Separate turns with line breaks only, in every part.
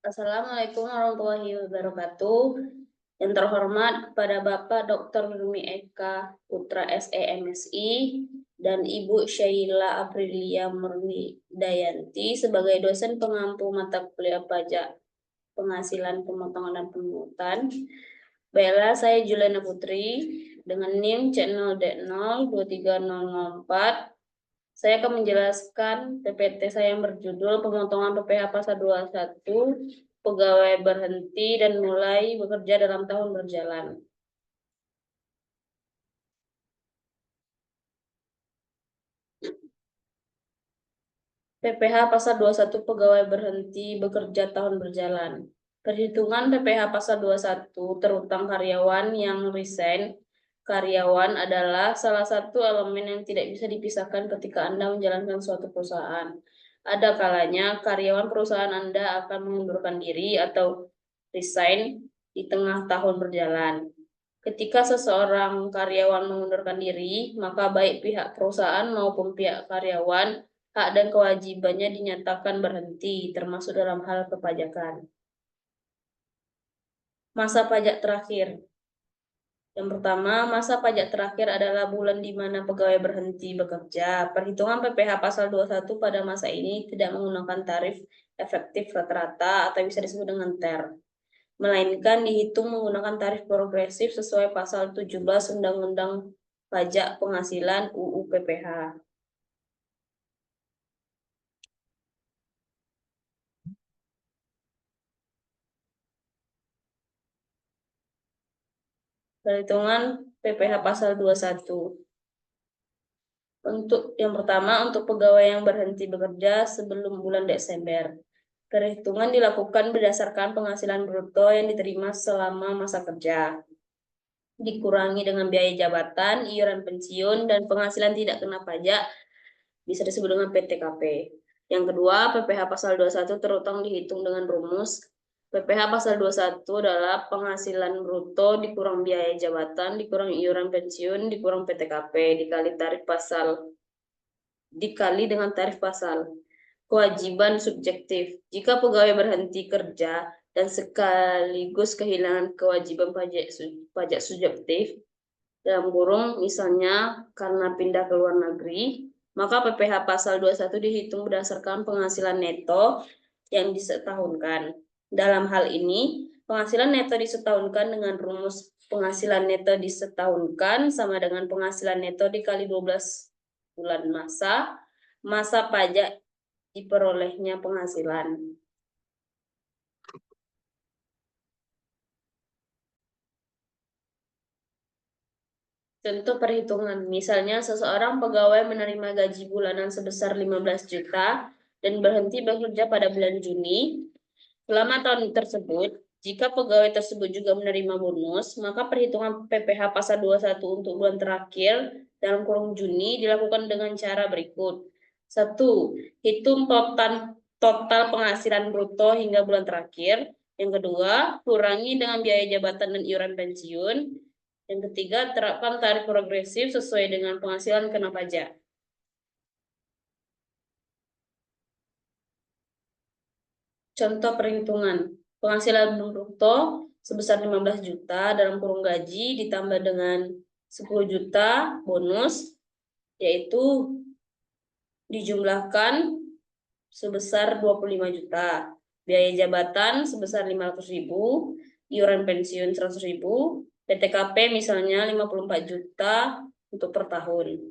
Assalamualaikum warahmatullahi wabarakatuh. Yang terhormat kepada Bapak Dr. Nurmi Eka Putra SEMSI dan Ibu Syaila Aprilia Murni Dayanti sebagai dosen pengampu mata kuliah pajak penghasilan pemotongan dan pemungutan. Baiklah, saya Juliana Putri dengan NIM C0D02304. Saya akan menjelaskan PPT saya yang berjudul Pemotongan PPh Pasal 21 Pegawai Berhenti dan Mulai Bekerja dalam Tahun Berjalan. PPh Pasal 21 Pegawai Berhenti Bekerja Tahun Berjalan. Perhitungan PPh Pasal 21 terutang karyawan yang resign. Karyawan adalah salah satu elemen yang tidak bisa dipisahkan ketika Anda menjalankan suatu perusahaan. Ada kalanya karyawan perusahaan Anda akan mengundurkan diri atau resign di tengah tahun berjalan. Ketika seseorang karyawan mengundurkan diri, maka baik pihak perusahaan maupun pihak karyawan, hak dan kewajibannya dinyatakan berhenti, termasuk dalam hal kepajakan. Masa pajak terakhir. Yang pertama, masa pajak terakhir adalah bulan di mana pegawai berhenti bekerja. Perhitungan PPh Pasal 21 pada masa ini tidak menggunakan tarif efektif rata-rata atau bisa disebut dengan TER, melainkan dihitung menggunakan tarif progresif sesuai Pasal 17 Undang-Undang Pajak Penghasilan UU PPh. Perhitungan PPh Pasal 21. Untuk yang pertama, untuk pegawai yang berhenti bekerja sebelum bulan Desember. Perhitungan dilakukan berdasarkan penghasilan bruto yang diterima selama masa kerja, dikurangi dengan biaya jabatan, iuran pensiun, dan penghasilan tidak kena pajak, bisa disebut dengan PTKP. Yang kedua, PPh Pasal 21 terutang dihitung dengan rumus. PPh Pasal 21 adalah penghasilan bruto dikurang biaya jabatan, dikurang iuran pensiun, dikurang PTKP, dikali dengan tarif pasal. Kewajiban subjektif. Jika pegawai berhenti kerja dan sekaligus kehilangan kewajiban pajak subjektif, dalam kurung misalnya karena pindah ke luar negeri, maka PPh Pasal 21 dihitung berdasarkan penghasilan neto yang disetahunkan. Dalam hal ini, penghasilan neto disetahunkan dengan rumus penghasilan neto disetahunkan sama dengan penghasilan neto dikali 12 bulan masa pajak diperolehnya penghasilan. Contoh perhitungan, misalnya seseorang pegawai menerima gaji bulanan sebesar 15 juta dan berhenti bekerja pada bulan Juni. Selama tahun tersebut, jika pegawai tersebut juga menerima bonus, maka perhitungan PPh Pasal 21 untuk bulan terakhir dalam kurung Juni dilakukan dengan cara berikut. 1. Hitung total penghasilan bruto hingga bulan terakhir. Yang kedua, kurangi dengan biaya jabatan dan iuran pensiun. Yang ketiga, terapkan tarif progresif sesuai dengan penghasilan kena pajak. Contoh perhitungan. Penghasilan bruto sebesar 15 juta dalam kurung gaji ditambah dengan 10 juta bonus, yaitu dijumlahkan sebesar 25 juta. Biaya jabatan sebesar 500.000, iuran pensiun 100.000, PTKP misalnya 54 juta untuk per tahun.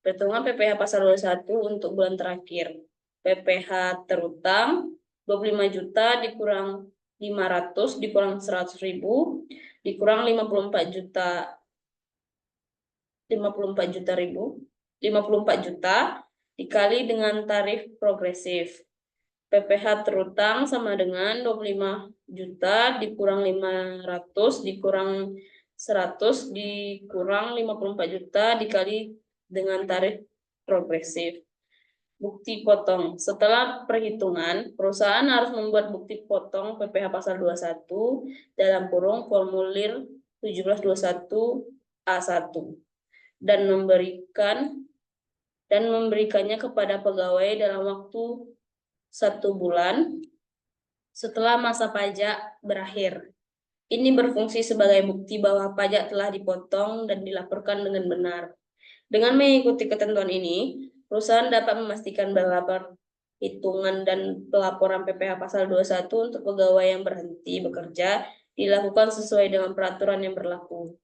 Perhitungan PPh Pasal 21 untuk bulan terakhir. PPh terutang 25 juta dikurang 500 dikurang 100.000 dikurang 54 juta 54 juta dikali dengan tarif progresif. PPh terutang sama dengan 25 juta dikurang 500 dikurang 100 dikurang 54 juta dikali dengan tarif progresif. Bukti potong. Setelah perhitungan, perusahaan harus membuat bukti potong PPh Pasal 21 dalam kurung formulir 1721 A1 dan memberikannya kepada pegawai dalam waktu 1 bulan setelah masa pajak berakhir. Ini berfungsi sebagai bukti bahwa pajak telah dipotong dan dilaporkan dengan benar. Dengan mengikuti ketentuan ini, perusahaan dapat memastikan bahwa perhitungan dan pelaporan PPh pasal 21 untuk pegawai yang berhenti bekerja dilakukan sesuai dengan peraturan yang berlaku.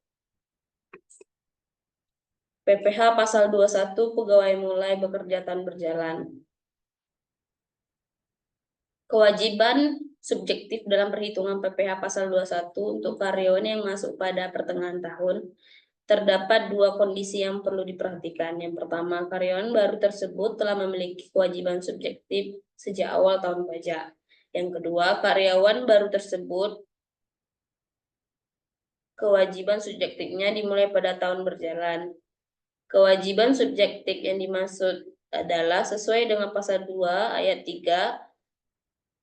PPh pasal 21 pegawai mulai bekerja tahun berjalan. Kewajiban subjektif dalam perhitungan PPh pasal 21 untuk karyawan yang masuk pada pertengahan tahun. Terdapat dua kondisi yang perlu diperhatikan. Yang pertama, karyawan baru tersebut telah memiliki kewajiban subjektif sejak awal tahun pajak. Yang kedua, karyawan baru tersebut kewajiban subjektifnya dimulai pada tahun berjalan. Kewajiban subjektif yang dimaksud adalah sesuai dengan pasal 2 ayat 3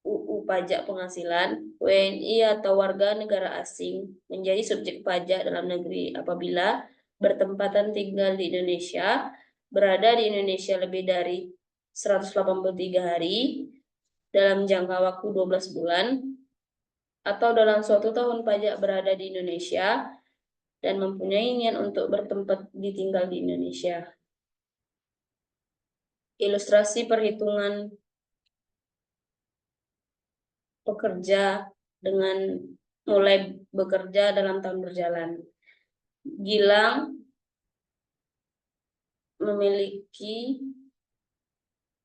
UU Pajak Penghasilan, WNI atau warga negara asing menjadi subjek pajak dalam negeri apabila bertempatan tinggal di Indonesia, berada di Indonesia lebih dari 183 hari dalam jangka waktu 12 bulan, atau dalam suatu tahun pajak berada di Indonesia dan mempunyai niat untuk bertempat tinggal di Indonesia. Ilustrasi perhitungan pekerja dengan mulai bekerja dalam tahun berjalan. Gilang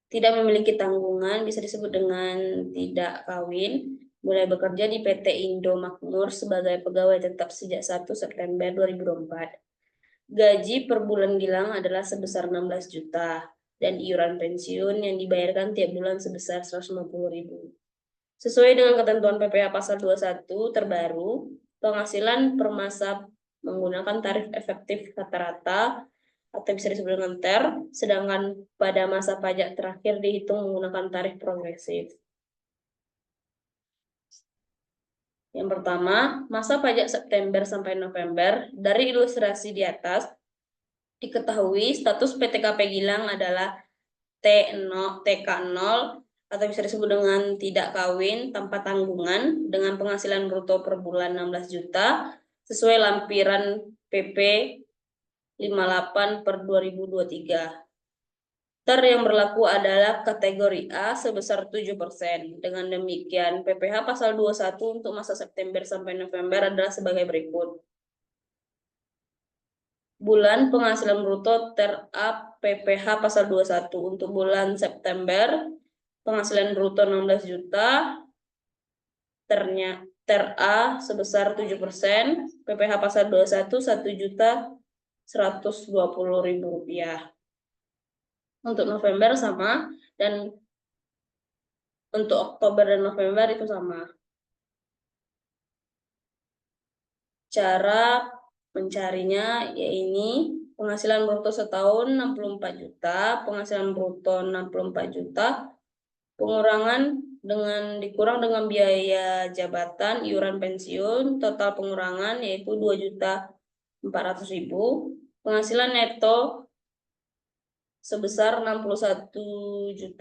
tidak memiliki tanggungan, bisa disebut dengan tidak kawin, mulai bekerja di PT Indo Makmur sebagai pegawai tetap sejak 1 September 2024. Gaji per bulan Gilang adalah sebesar 16 juta dan iuran pensiun yang dibayarkan tiap bulan sebesar 150.000. Sesuai dengan ketentuan PPh pasal 21 terbaru, penghasilan per masa menggunakan tarif efektif rata-rata atau bisa disebut dengan TER, sedangkan pada masa pajak terakhir dihitung menggunakan tarif progresif. Yang pertama, masa pajak September sampai November. Dari ilustrasi di atas, diketahui status PTKP Gilang adalah TK0 atau bisa disebut dengan tidak kawin tanpa tanggungan dengan penghasilan bruto per bulan 16 juta sesuai lampiran PP 58 per 2023. TER yang berlaku adalah kategori A sebesar 7%. Dengan demikian, PPh pasal 21 untuk masa September sampai November adalah sebagai berikut. Bulan penghasilan bruto TER A PPh pasal 21 untuk bulan September, penghasilan bruto 16 juta, TER A sebesar 7%, PPh pasal 21 1.120.000 rupiah. Untuk November sama, dan untuk Oktober dan November itu sama. Cara mencarinya yaitu penghasilan bruto setahun 64 juta, penghasilan bruto 64 juta, pengurangan dikurang dengan biaya jabatan, iuran pensiun, total pengurangan yaitu 2.400.000, penghasilan neto sebesar 61.600.000,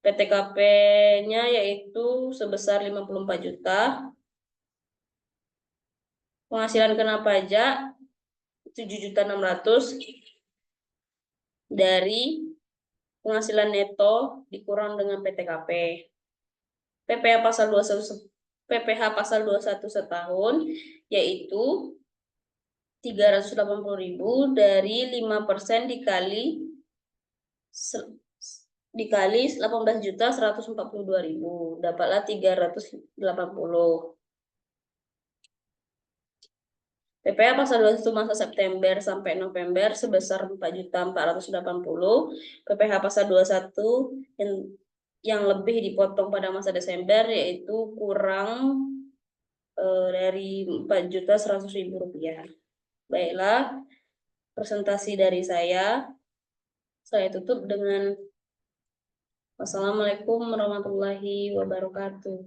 PTKP-nya yaitu sebesar 54 juta, penghasilan kena pajak 7.600.000 dari penghasilan neto dikurang dengan PTKP. PPh pasal 21 setahun yaitu 380.000 dari 5% dikali 18.142.000, dapatlah 380. PPh pasal 21 masa September sampai November sebesar 4.480. PPh pasal 21 yang lebih dipotong pada masa Desember yaitu kurang dari 4.100.000 rupiah. Baiklah, presentasi dari saya tutup dengan wassalamualaikum warahmatullahi wabarakatuh.